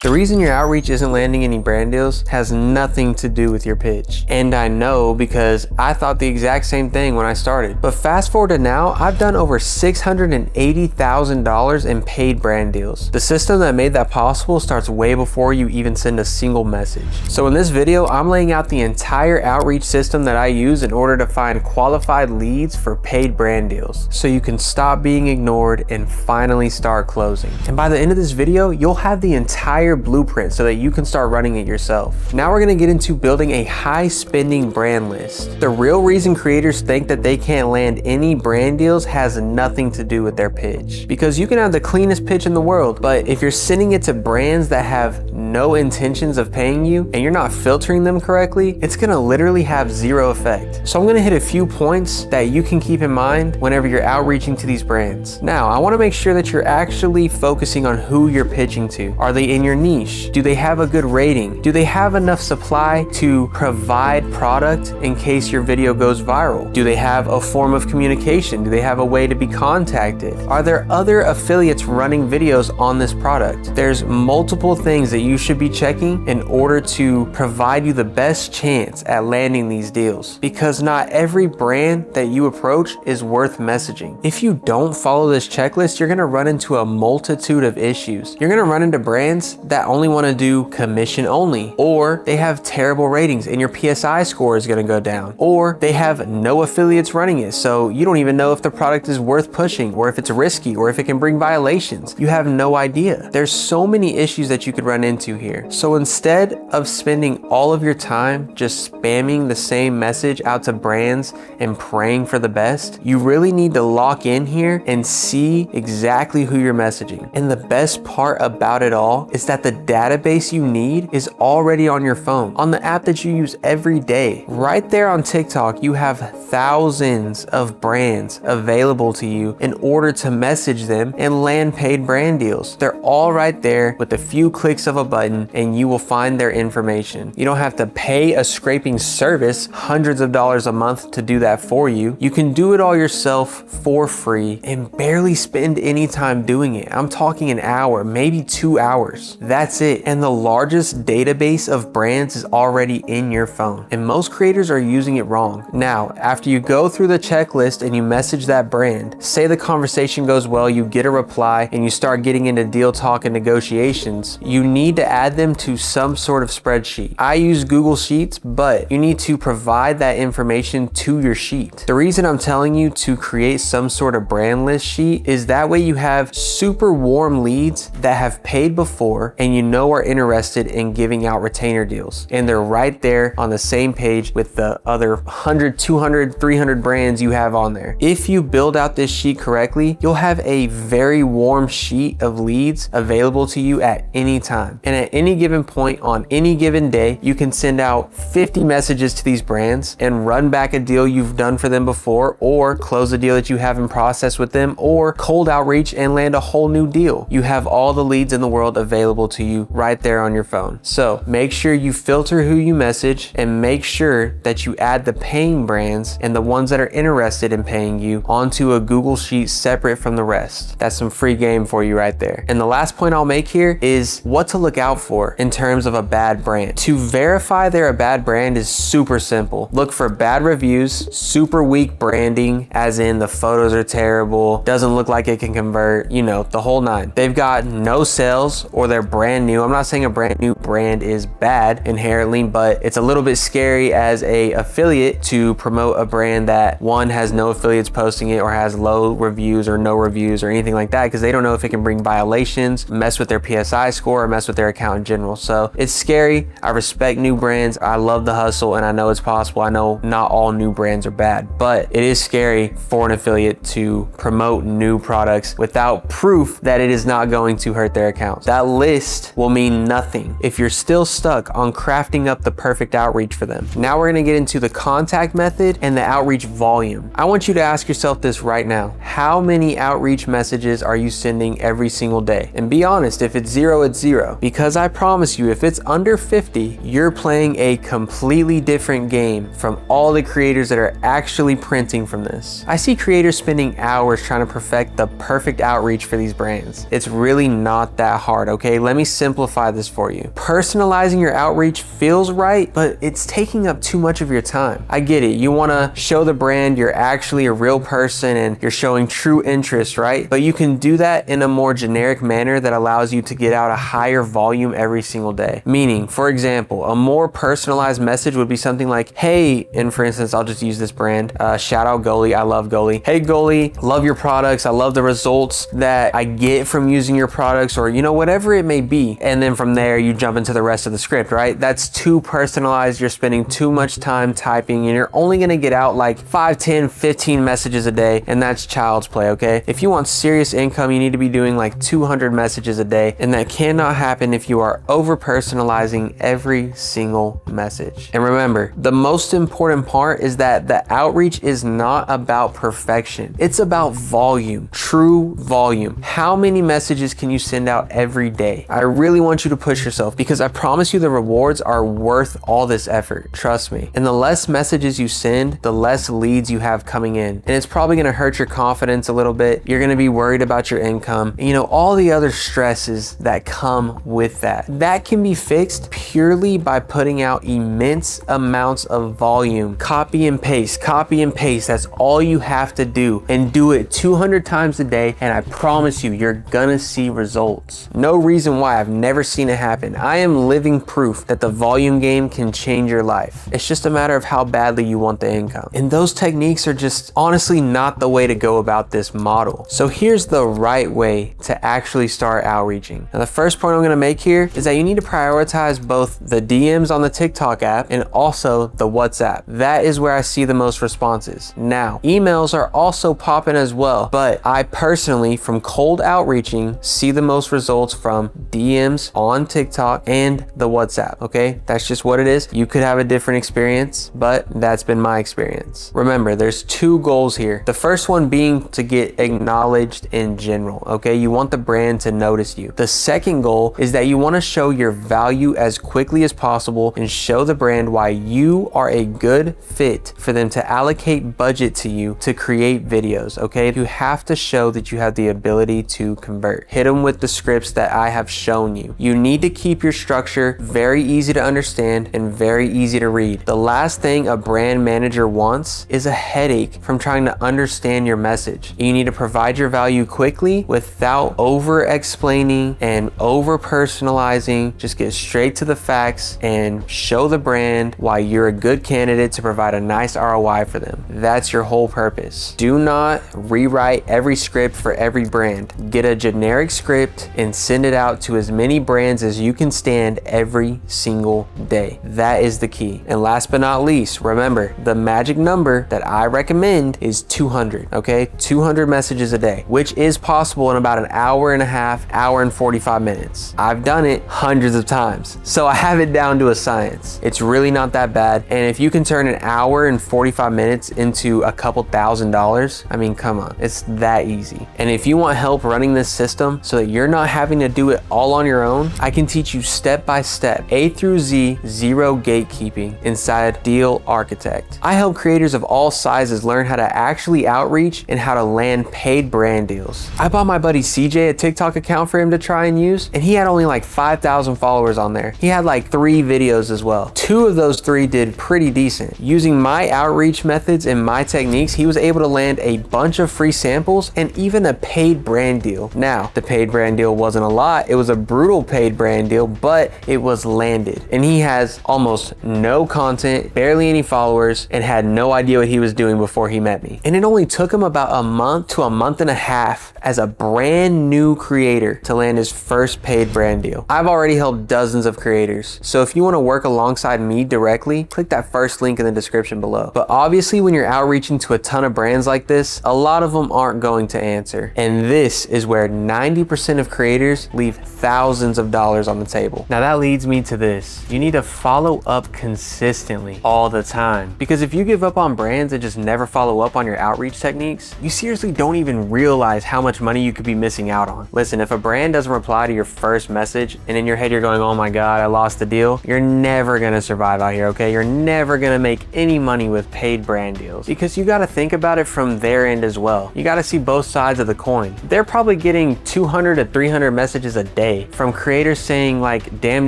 The reason your outreach isn't landing any brand deals has nothing to do with your pitch. And I know because I thought the exact same thing when I started. But fast forward to now, I've done over $680,000 in paid brand deals. The system that made that possible starts way before you even send a single message. So in this video, I'm laying out the entire outreach system that I use in order to find qualified leads for paid brand deals, so you can stop being ignored and finally start closing. And by the end of this video, you'll have the entire blueprint so that you can start running it yourself. Now we're gonna get into building a high spending brand list. The real reason creators think that they can't land any brand deals has nothing to do with their pitch. Because you can have the cleanest pitch in the world, but if you're sending it to brands that have no intentions of paying you and you're not filtering them correctly, it's gonna literally have zero effect. So I'm gonna hit a few points that you can keep in mind whenever you're outreaching to these brands. Now, I wanna make sure that you're actually focusing on who you're pitching to. Are they in your niche? Do they have a good rating? Do they have enough supply to provide product in case your video goes viral? Do they have a form of communication? Do they have a way to be contacted? Are there other affiliates running videos on this product? There's multiple things that you should be checking in order to provide you the best chance at landing these deals, because not every brand that you approach is worth messaging. If you don't follow this checklist, you're gonna run into a multitude of issues. You're gonna run into brands that only want to do commission only, or they have terrible ratings and your PSI score is going to go down, or they have no affiliates running it, so you don't even know if the product is worth pushing, or if it's risky, or if it can bring violations. You have no idea. There's so many issues that you could run into here. So instead of spending all of your time just spamming the same message out to brands and praying for the best, you really need to lock in here and see exactly who you're messaging. And the best part about it all is that the database you need is already on your phone, on the app that you use every day. Right there on TikTok, you have thousands of brands available to you in order to message them and land paid brand deals. They're all right there with a few clicks of a button and you will find their information. You don't have to pay a scraping service hundreds of dollars a month to do that for you. You can do it all yourself for free and barely spend any time doing it. I'm talking an hour, maybe 2 hours. That's it. And the largest database of brands is already in your phone. And most creators are using it wrong. Now, after you go through the checklist and you message that brand, say the conversation goes well, you get a reply, and you start getting into deal talk and negotiations, you need to add them to some sort of spreadsheet. I use Google Sheets, but you need to provide that information to your sheet. The reason I'm telling you to create some sort of brand list sheet is that way you have super warm leads that have paid before and you know are interested in giving out retainer deals, and they're right there on the same page with the other 100, 200, 300 brands you have on there. If you build out this sheet correctly, you'll have a very warm sheet of leads available to you at any time. And at any given point on any given day, you can send out 50 messages to these brands and run back a deal you've done for them before, or close a deal that you have in process with them, or cold outreach and land a whole new deal. You have all the leads in the world available to you right there on your phone. So make sure you filter who you message and make sure that you add the paying brands and the ones that are interested in paying you onto a Google Sheet separate from the rest. That's some free game for you right there. And the last point I'll make here is what to look out for in terms of a bad brand. To verify they're a bad brand is super simple. Look for bad reviews, super weak branding, as in the photos are terrible, doesn't look like it can convert, you know, the whole nine. They've got no sales, or they're brand new. I'm not saying a brand new brand is bad inherently, but it's a little bit scary as a affiliate to promote a brand that, one, has no affiliates posting it, or has low reviews or no reviews or anything like that, because they don't know if it can bring violations, mess with their PSI score, or mess with their account in general. So it's scary. I respect new brands. I love the hustle and I know it's possible. I know not all new brands are bad, but it is scary for an affiliate to promote new products without proof that it is not going to hurt their accounts. That list will mean nothing if you're still stuck on crafting up the perfect outreach for them. Now we're gonna get into the contact method and the outreach volume. I want you to ask yourself this right now. How many outreach messages are you sending every single day? And be honest, if it's zero, it's zero. Because I promise you, if it's under 50, you're playing a completely different game from all the creators that are actually printing from this. I see creators spending hours trying to perfect the perfect outreach for these brands. It's really not that hard, okay? let me simplify this for you. Personalizing your outreach feels right, but it's taking up too much of your time. I get it. You want to show the brand you're actually a real person and you're showing true interest, right? But you can do that in a more generic manner that allows you to get out a higher volume every single day. Meaning, for example, a more personalized message would be something like, hey, and for instance, I'll just use this brand, shout out Goalie. I love Goalie. Hey Goalie, love your products. I love the results that I get from using your products, or whatever it may be. And then from there, you jump into the rest of the script, right? That's too personalized. You're spending too much time typing and you're only gonna get out like 5, 10, 15 messages a day, and that's child's play, okay? If you want serious income, you need to be doing like 200 messages a day, and that cannot happen if you are over personalizing every single message. And remember, the most important part is that the outreach is not about perfection. It's about volume, true volume. How many messages can you send out every day? I really want you to push yourself, because I promise you the rewards are worth all this effort. Trust me. And the less messages you send, the less leads you have coming in. And it's probably gonna hurt your confidence a little bit. You're gonna be worried about your income. And all the other stresses that come with that. That can be fixed purely by putting out immense amounts of volume. Copy and paste, copy and paste. That's all you have to do, and do it 200 times a day. And I promise you, you're gonna see results. No reason why I've never seen it happen. I am living proof that the volume game can change your life. It's just a matter of how badly you want the income. And those techniques are just honestly not the way to go about this model. So here's the right way to actually start outreaching. Now, the first point I'm gonna make here is that you need to prioritize both the DMs on the TikTok app and also the WhatsApp. That is where I see the most responses. Now, emails are also popping as well, but I personally, from cold outreaching, see the most results from DMs on TikTok and the WhatsApp, okay? That's just what it is. You could have a different experience, but that's been my experience. Remember, there's two goals here. The first one being to get acknowledged in general, okay? You want the brand to notice you. The second goal is that you want to show your value as quickly as possible and show the brand why you are a good fit for them to allocate budget to you to create videos, okay? You have to show that you have the ability to convert. Hit them with the scripts that I have shown you. You need to keep your structure very easy to understand and very easy to read. The last thing a brand manager wants is a headache from trying to understand your message. You need to provide your value quickly without over explaining and over personalizing. Just get straight to the facts and show the brand why you're a good candidate to provide a nice ROI for them. That's your whole purpose. Do not rewrite every script for every brand. Get a generic script and send it out to as many brands as you can stand every single day. That is the key. And last but not least, remember, the magic number that I recommend is 200, okay? 200 messages a day, which is possible in about an hour and a half, hour and 45 minutes. I've done it hundreds of times, so I have it down to a science. It's really not that bad. And if you can turn an hour and 45 minutes into a couple $1,000s, I mean, come on, it's that easy. And if you want help running this system so that you're not having to do it all on your own, I can teach you step by step, A through Z, zero gatekeeping inside Deal Architect. I help creators of all sizes learn how to actually outreach and how to land paid brand deals. I bought my buddy CJ a TikTok account for him to try and use, and he had only like 5,000 followers on there. He had like 3 videos as well. 2 of those 3 did pretty decent. Using my outreach methods and my techniques, he was able to land a bunch of free samples and even a paid brand deal. Now, the paid brand deal wasn't a lot. It was a brutal paid brand deal, but it was landed. And he has almost no content, barely any followers, and had no idea what he was doing before he met me. And it only took him about a month to a month and a half as a brand new creator to land his first paid brand deal. I've already helped dozens of creators. So if you want to work alongside me directly, click that first link in the description below. But obviously, when you're outreaching to a ton of brands like this, a lot of them aren't going to answer. And this is where 90% of creators leave thousands of dollars on the table. Now that leads me to this. You need to follow up consistently all the time. Because if you give up on brands and just never follow up on your outreach techniques, you seriously don't even realize how much money you could be missing out on. Listen, if a brand doesn't reply to your first message and in your head you're going, oh my God, I lost the deal, you're never gonna survive out here, okay? You're never gonna make any money with paid brand deals, because you gotta think about it from their end as well. You gotta see both sides of the coin. They're probably getting 200 to 300 messages a day day from creators saying like damn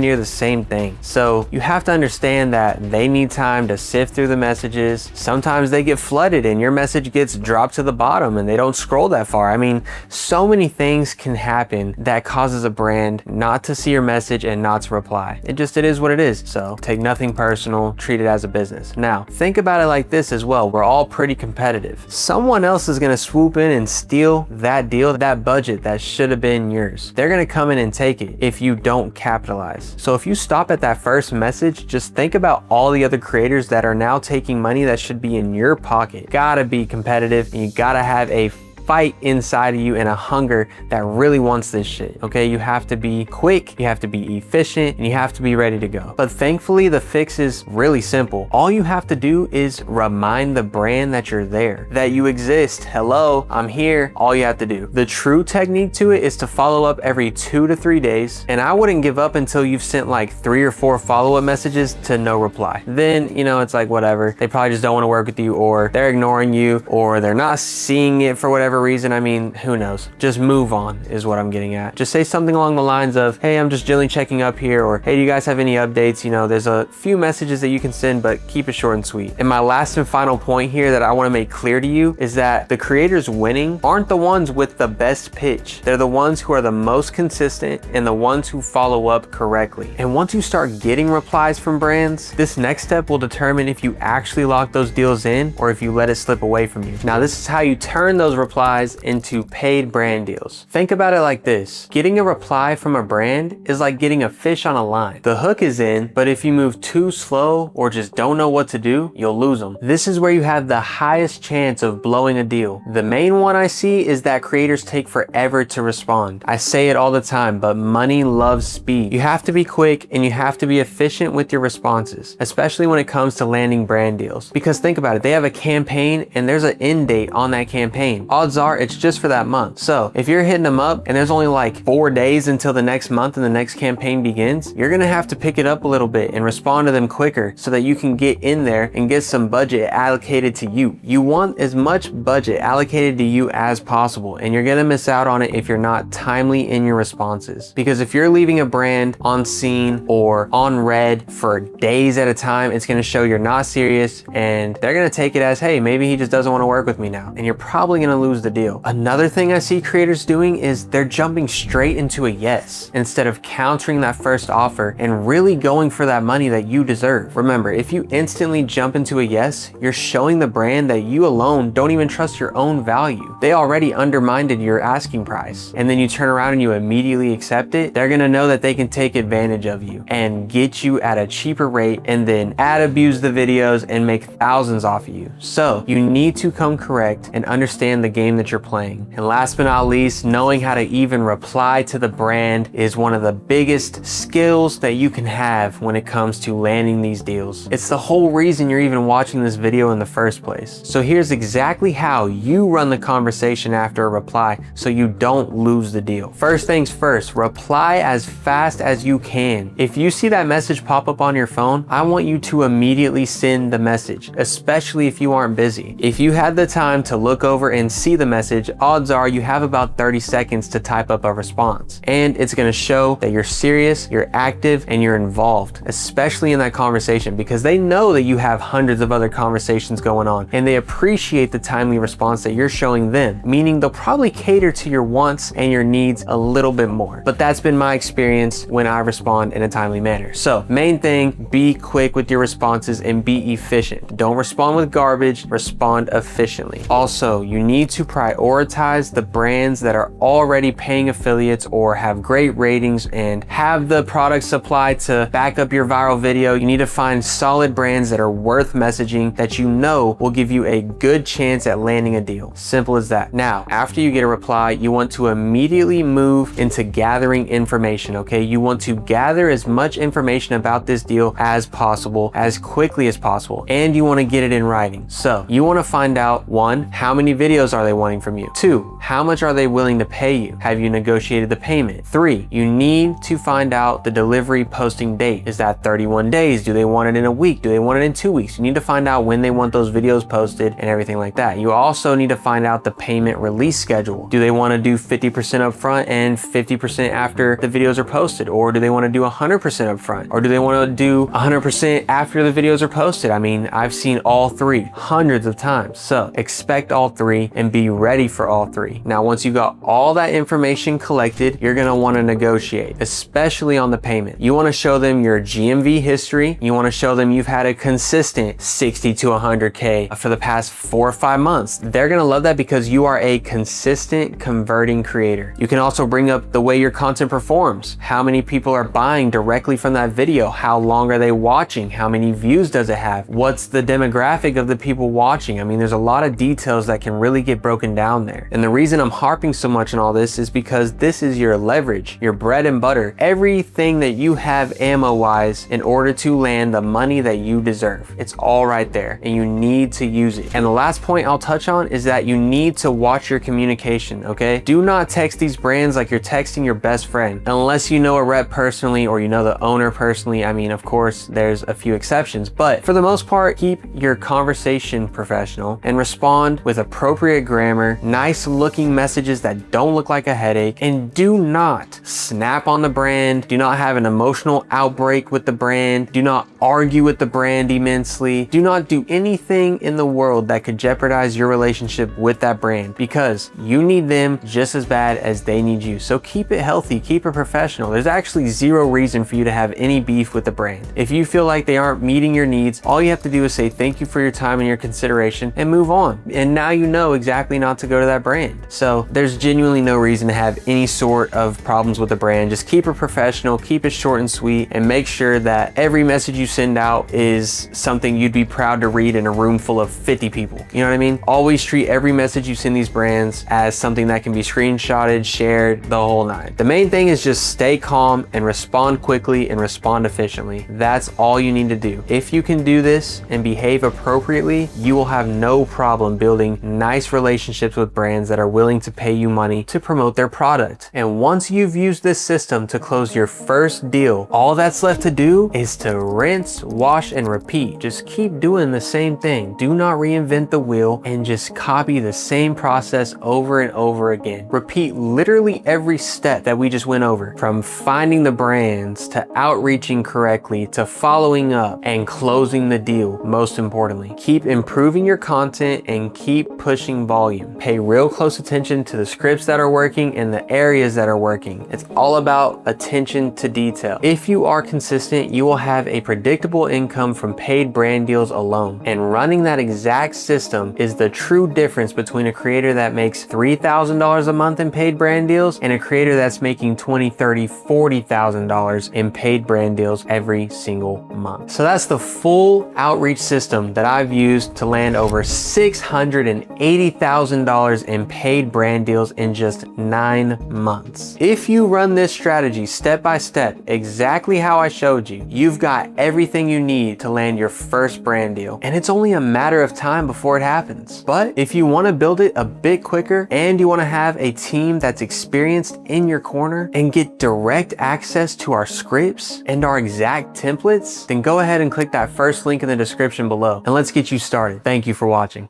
near the same thing. So you have to understand that they need time to sift through the messages. Sometimes they get flooded and your message gets dropped to the bottom and they don't scroll that far. I mean, so many things can happen that causes a brand not to see your message and not to reply. It is what it is. So take nothing personal, treat it as a business. Now, think about it like this as well. We're all pretty competitive. Someone else is gonna swoop in and steal that deal, that budget that should have been yours. They're gonna come in and take it if you don't capitalize. So if you stop at that first message, just think about all the other creators that are now taking money that should be in your pocket. Gotta be competitive, and you gotta have a fight inside of you and a hunger that really wants this shit, okay? You have to be quick, you have to be efficient, and you have to be ready to go. But thankfully, the fix is really simple. All you have to do is remind the brand that you're there, that you exist. Hello, I'm here. All you have to do. The true technique to it is to follow up every 2 to 3 days, and I wouldn't give up until you've sent like 3 or 4 follow-up messages to no reply. Then, you know, it's like whatever. They probably just don't want to work with you, or they're ignoring you, or they're not seeing it for whatever reason. I mean, who knows? Just move on is what I'm getting at. Just say something along the lines of, hey, I'm just generally checking up here, or hey, do you guys have any updates? You know, there's a few messages that you can send, but keep it short and sweet. And my last and final point here that I want to make clear to you is that the creators winning aren't the ones with the best pitch. They're the ones who are the most consistent and the ones who follow up correctly. And once you start getting replies from brands, this next step will determine if you actually lock those deals in or if you let it slip away from you. Now, this is how you turn those replies into paid brand deals. Think about it like this. Getting a reply from a brand is like getting a fish on a line. The hook is in, but if you move too slow or just don't know what to do, you'll lose them. This is where you have the highest chance of blowing a deal. The main one I see is that creators take forever to respond. I say it all the time, but money loves speed. You have to be quick and you have to be efficient with your responses, especially when it comes to landing brand deals. Because think about it, they have a campaign and there's an end date on that campaign. Odds are it's just for that month. So if you're hitting them up and there's only like 4 days until the next month and the next campaign begins, you're gonna have to pick it up a little bit and respond to them quicker so that you can get in there and get some budget allocated to you. You want as much budget allocated to you as possible, and you're gonna miss out on it if you're not timely in your responses. Because if you're leaving a brand on seen or on red for days at a time, it's gonna show you're not serious, and they're gonna take it as, hey, maybe he just doesn't wanna work with me now, and you're probably gonna lose the deal. Another thing I see creators doing is they're jumping straight into a yes instead of countering that first offer and really going for that money that you deserve. Remember, if you instantly jump into a yes, you're showing the brand that you alone don't even trust your own value. They already undermined your asking price, and then you turn around and you immediately accept it. They're gonna know that they can take advantage of you and get you at a cheaper rate and then ad abuse the videos and make thousands off of you. So you need to come correct and understand the game that you're playing. And last but not least, knowing how to even reply to the brand is one of the biggest skills that you can have when it comes to landing these deals. It's the whole reason you're even watching this video in the first place. So here's exactly how you run the conversation after a reply so you don't lose the deal. First things first, reply as fast as you can. If you see that message pop up on your phone, I want you to immediately send the message, especially if you aren't busy. If you had the time to look over and see the message, odds are you have about 30 seconds to type up a response. And it's gonna show that you're serious, you're active, and you're involved, especially in that conversation, because they know that you have hundreds of other conversations going on, and they appreciate the timely response that you're showing them, meaning they'll probably cater to your wants and your needs a little bit more. But that's been my experience when I respond in a timely manner. So main thing, be quick with your responses and be efficient. Don't respond with garbage, respond efficiently. Also, you need to prioritize the brands that are already paying affiliates or have great ratings and have the product supply to back up your viral video. You need to find solid brands that are worth messaging that you know will give you a good chance at landing a deal. Simple as that. Now, after you get a reply, you want to immediately move into gathering information, okay? You want to gather as much information about this deal as possible, as quickly as possible, and you want to get it in writing. So you want to find out, one, how many videos are they they wanting from you? 2, how much are they willing to pay you? Have you negotiated the payment? 3, you need to find out the delivery posting date. Is that 31 days? Do they want it in a week? Do they want it in 2 weeks? You need to find out when they want those videos posted and everything like that. You also need to find out the payment release schedule. Do they want to do 50% up front and 50% after the videos are posted? Or do they want to do 100% up front? Or do they want to do 100% after the videos are posted? I mean, I've seen all three hundreds of times. So expect all three and be ready for all three. Now, once you got all that information collected, you're going to want to negotiate, especially on the payment. You want to show them your GMV history. You want to show them you've had a consistent 60 to 100K for the past 4 or 5 months. They're going to love that because you are a consistent converting creator. You can also bring up the way your content performs. How many people are buying directly from that video? How long are they watching? How many views does it have? What's the demographic of the people watching? I mean, there's a lot of details that can really get broken down there. And the reason I'm harping so much on all this is because this is your leverage, your bread and butter, everything that you have ammo wise in order to land the money that you deserve. It's all right there and you need to use it. And the last point I'll touch on is that you need to watch your communication, okay? Do not text these brands like you're texting your best friend unless you know a rep personally or you know the owner personally. I mean, of course, there's a few exceptions, but for the most part, keep your conversation professional and respond with appropriate grammar, nice looking messages that don't look like a headache, and do not snap on the brand. Do not have an emotional outbreak with the brand. Do not argue with the brand immensely. Do not do anything in the world that could jeopardize your relationship with that brand because you need them just as bad as they need you. So keep it healthy, keep it professional. There's actually zero reason for you to have any beef with the brand. If you feel like they aren't meeting your needs, all you have to do is say thank you for your time and your consideration and move on. And now you know exactly not to go to that brand. So there's genuinely no reason to have any sort of problems with the brand. Just keep it professional, keep it short and sweet, and make sure that every message you send out is something you'd be proud to read in a room full of 50 people. You know what I mean? Always treat every message you send these brands as something that can be screenshotted, shared, the whole nine. The main thing is just stay calm and respond quickly and respond efficiently. That's all you need to do. If you can do this and behave appropriately, you will have no problem building nice relationships with brands that are willing to pay you money to promote their product. And once you've used this system to close your first deal, all that's left to do is to rinse, wash, and repeat. Just keep doing the same thing. Do not reinvent the wheel and just copy the same process over and over again. Repeat literally every step that we just went over, from finding the brands to outreaching correctly to following up and closing the deal. Most importantly, keep improving your content and keep pushing volume. Pay real close attention to the scripts that are working and the areas that are working. It's all about attention to detail. If you are consistent, you will have a predictable income from paid brand deals alone. And running that exact system is the true difference between a creator that makes $3,000 a month in paid brand deals and a creator that's making $20,000, $30,000, $40,000 in paid brand deals every single month. So that's the full outreach system that I've used to land over $680,000 in paid brand deals in just 9 months. If you run this strategy step by step, exactly how I showed you, you've got everything you need to land your first brand deal. And it's only a matter of time before it happens. But if you want to build it a bit quicker and you want to have a team that's experienced in your corner and get direct access to our scripts and our exact templates, then go ahead and click that first link in the description below and let's get you started. Thank you for watching.